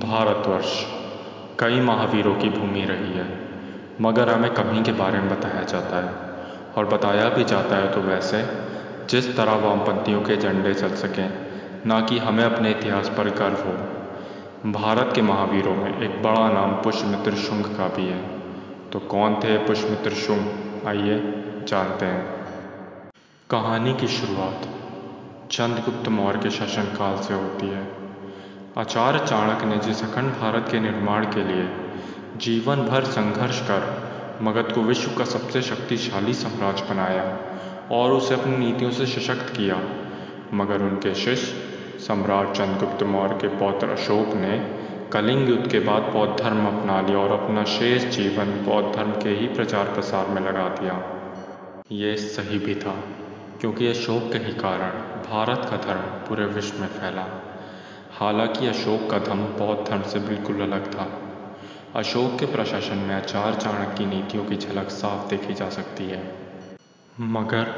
भारतवर्ष कई महावीरों की भूमि रही है, मगर हमें कभी के बारे में बताया जाता है और बताया भी जाता है तो वैसे जिस तरह वामपंथियों के झंडे चल सकें, ना कि हमें अपने इतिहास पर गर्व हो। भारत के महावीरों में एक बड़ा नाम पुष्यमित्र शुंग का भी है। तो कौन थे पुष्यमित्र शुंग, आइए जानते हैं। कहानी की शुरुआत चंद्रगुप्त मौर्य के शासनकाल से होती है। आचार्य चाणक्य ने जिस अखंड भारत के निर्माण के लिए जीवन भर संघर्ष कर मगध को विश्व का सबसे शक्तिशाली साम्राज्य बनाया और उसे अपनी नीतियों से सशक्त किया, मगर उनके शिष्य सम्राट चंद्रगुप्त मौर्य के पौत्र अशोक ने कलिंग युद्ध के बाद बौद्ध धर्म अपना लिया और अपना शेष जीवन बौद्ध धर्म के ही प्रचार प्रसार में लगा दिया। ये सही भी था, क्योंकि अशोक के ही कारण भारत का धर्म पूरे विश्व में फैला। हालांकि अशोक का धर्म बौद्ध धर्म से बिल्कुल अलग था। अशोक के प्रशासन में आचार्य चाणक्य की नीतियों की झलक साफ देखी जा सकती है, मगर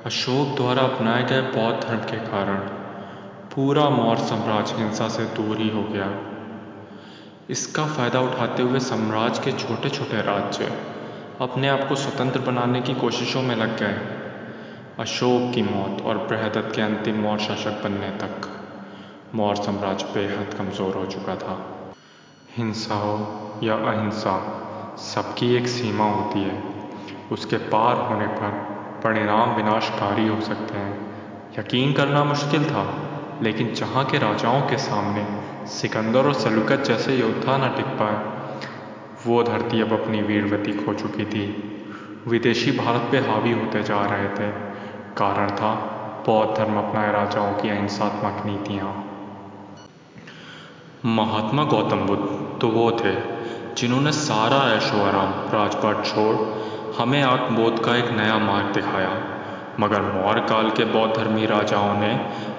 अशोक द्वारा अपनाए गए बौद्ध धर्म के कारण पूरा मौर्य साम्राज्य हिंसा से दूर ही हो गया। इसका फायदा उठाते हुए साम्राज्य के छोटे छोटे राज्य अपने आप को स्वतंत्र बनाने की कोशिशों में लग गए। अशोक की मौत और बृहदत्त के अंतिम मौर्य शासक बनने तक मौर्य साम्राज्य बेहद कमज़ोर हो चुका था। हिंसा हो या अहिंसा, सबकी एक सीमा होती है। उसके पार होने पर परिणाम विनाशकारी हो सकते हैं। यकीन करना मुश्किल था, लेकिन जहाँ के राजाओं के सामने सिकंदर और सलूकत जैसे योद्धा न टिक पाए, वो धरती अब अपनी वीरवती खो चुकी थी। विदेशी भारत पे हावी होते जा रहे थे। कारण था बौद्ध धर्म अपनाए राजाओं की अहिंसात्मक नीतियाँ। महात्मा गौतम बुद्ध तो वो थे जिन्होंने सारा ऐशो आराम राजपाट छोड़ हमें आत्मबोध का एक नया मार्ग दिखाया, मगर मौर्य काल के बौद्ध धर्मी राजाओं ने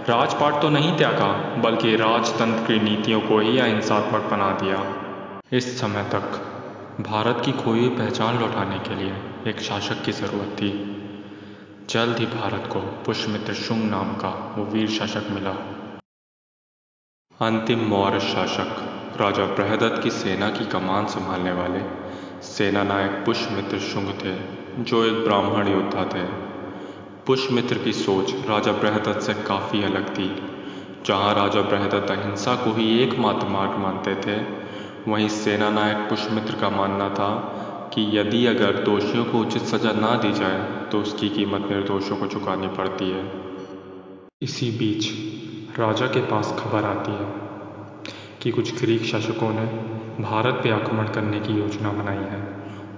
राजपाट तो नहीं त्यागा, बल्कि राजतंत्र की नीतियों को ही अहिंसात्मक बना दिया। इस समय तक भारत की खोई हुई पहचान लौटाने के लिए एक शासक की ज़रूरत थी। जल्द ही भारत को पुष्यमित्र शुंग नाम का वो वीर शासक मिला। अंतिम मौर्य शासक राजा बृहदत्त की सेना की कमान संभालने वाले सेनानायक पुष्यमित्र शुंग थे, जो एक ब्राह्मण योद्धा थे। पुष्यमित्र की सोच राजा बृहदत्त से काफ़ी अलग थी। जहाँ राजा बृहदत्त अहिंसा को ही एकमात्र मार्ग मानते थे, वहीं सेनानायक पुष्यमित्र का मानना था कि यदि अगर दोषियों को उचित सज़ा ना दी जाए तो उसकी कीमत निर्दोषों को चुकानी पड़ती है। इसी बीच राजा के पास खबर आती है कि कुछ ग्रीक शासकों ने भारत पर आक्रमण करने की योजना बनाई है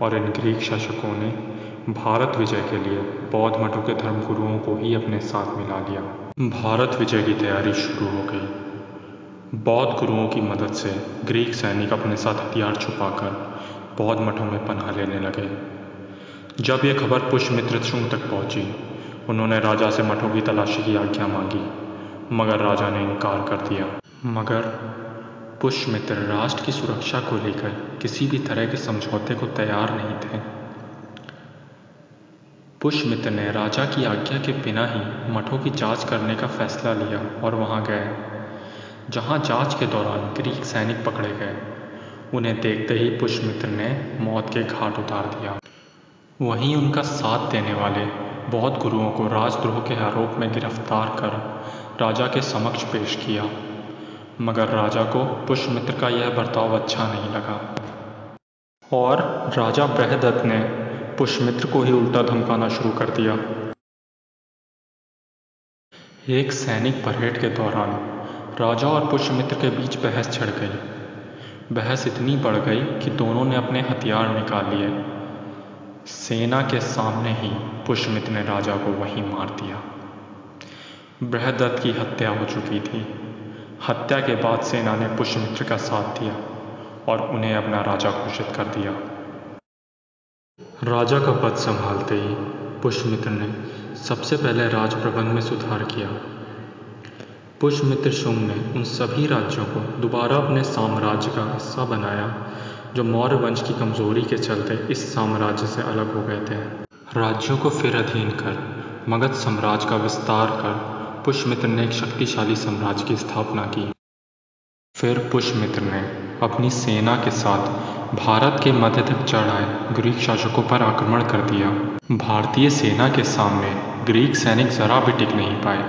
और इन ग्रीक शासकों ने भारत विजय के लिए बौद्ध मठों के धर्मगुरुओं को ही अपने साथ मिला लिया। भारत विजय की तैयारी शुरू हो गई। बौद्ध गुरुओं की मदद से ग्रीक सैनिक अपने साथ हथियार छुपाकर बौद्ध मठों में पनाह लेने लगे। जब यह खबर पुष्यमित्र शुंग तक पहुंची, उन्होंने राजा से मठों की तलाशी की आज्ञा मांगी, मगर राजा ने इनकार कर दिया। मगर पुष्यमित्र राष्ट्र की सुरक्षा को लेकर किसी भी तरह के समझौते को तैयार नहीं थे। पुष्यमित्र ने राजा की आज्ञा के बिना ही मठों की जांच करने का फैसला लिया और वहां गए, जहां जांच के दौरान ग्रीक सैनिक पकड़े गए। उन्हें देखते ही पुष्यमित्र ने मौत के घाट उतार दिया। वहीं उनका साथ देने वाले बौद्ध गुरुओं को राजद्रोह के आरोप में गिरफ्तार कर राजा के समक्ष पेश किया, मगर राजा को पुष्यमित्र का यह बर्ताव अच्छा नहीं लगा और राजा बृहदत्त ने पुष्यमित्र को ही उल्टा धमकाना शुरू कर दिया। एक सैनिक परेड के दौरान राजा और पुष्यमित्र के बीच बहस छिड़ गई। बहस इतनी बढ़ गई कि दोनों ने अपने हथियार निकाल लिए। सेना के सामने ही पुष्यमित्र ने राजा को वहीं मार दिया। बृहदत्त की हत्या हो चुकी थी। हत्या के बाद सेना ने पुष्यमित्र का साथ दिया और उन्हें अपना राजा घोषित कर दिया। राजा का पद संभालते ही पुष्यमित्र ने सबसे पहले राज प्रबंध में सुधार किया। पुष्यमित्र शुंग ने उन सभी राज्यों को दोबारा अपने साम्राज्य का हिस्सा बनाया जो मौर्य वंश की कमजोरी के चलते इस साम्राज्य से अलग हो गए थे। राज्यों को फिर अधीन कर मगध साम्राज्य का विस्तार कर पुष्यमित्र ने एक शक्तिशाली साम्राज्य की स्थापना की। फिर पुष्यमित्र ने अपनी सेना के साथ भारत के मध्य तक चढ़ आए ग्रीक शासकों पर आक्रमण कर दिया। भारतीय सेना के सामने ग्रीक सैनिक जरा भी टिक नहीं पाए।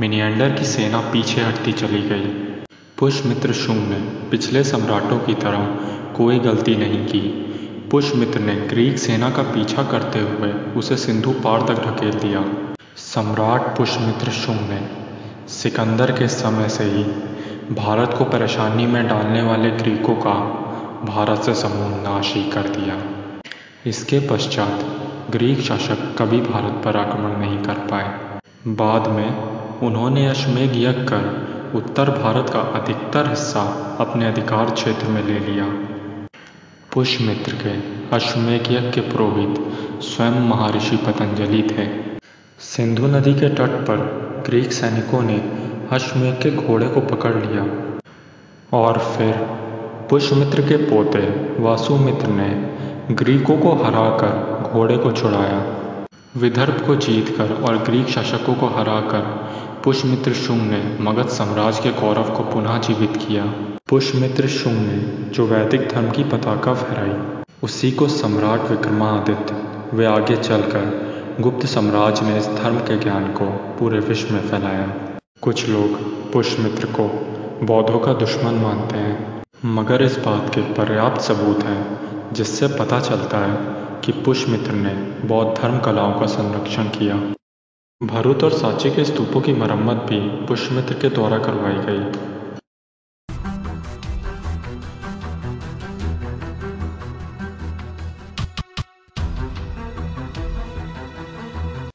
मिनिएंडर की सेना पीछे हटती चली गई। पुष्यमित्र शुंग ने पिछले सम्राटों की तरह कोई गलती नहीं की। पुष्यमित्र ने ग्रीक सेना का पीछा करते हुए उसे सिंधु पार तक ढकेल दिया। सम्राट पुष्यमित्र शुंग ने सिकंदर के समय से ही भारत को परेशानी में डालने वाले ग्रीकों का भारत से समूल नाश ही कर दिया। इसके पश्चात ग्रीक शासक कभी भारत पर आक्रमण नहीं कर पाए। बाद में उन्होंने अश्वमेध यज्ञ कर उत्तर भारत का अधिकतर हिस्सा अपने अधिकार क्षेत्र में ले लिया। पुष्यमित्र के अश्वमेध यज्ञ के पुरोहित स्वयं महर्षि पतंजलि थे। सिंधु नदी के तट पर ग्रीक सैनिकों ने अश्वमेध के घोड़े को पकड़ लिया और फिर पुष्यमित्र के पोते वासुमित्र ने ग्रीकों को हराकर घोड़े को छुड़ाया। विदर्भ को जीतकर और ग्रीक शासकों को हराकर पुष्यमित्र शुंग ने मगध साम्राज्य के गौरव को पुनः जीवित किया। पुष्यमित्र शुंग ने जो वैदिक धर्म की पताका फहराई, उसी को सम्राट विक्रमादित्य वे आगे चलकर गुप्त साम्राज्य ने इस धर्म के ज्ञान को पूरे विश्व में फैलाया। कुछ लोग पुष्यमित्र को बौद्धों का दुश्मन मानते हैं, मगर इस बात के पर्याप्त सबूत हैं जिससे पता चलता है कि पुष्यमित्र ने बौद्ध धर्म कलाओं का संरक्षण किया। भरूच और सांची के स्तूपों की मरम्मत भी पुष्यमित्र के द्वारा करवाई गई।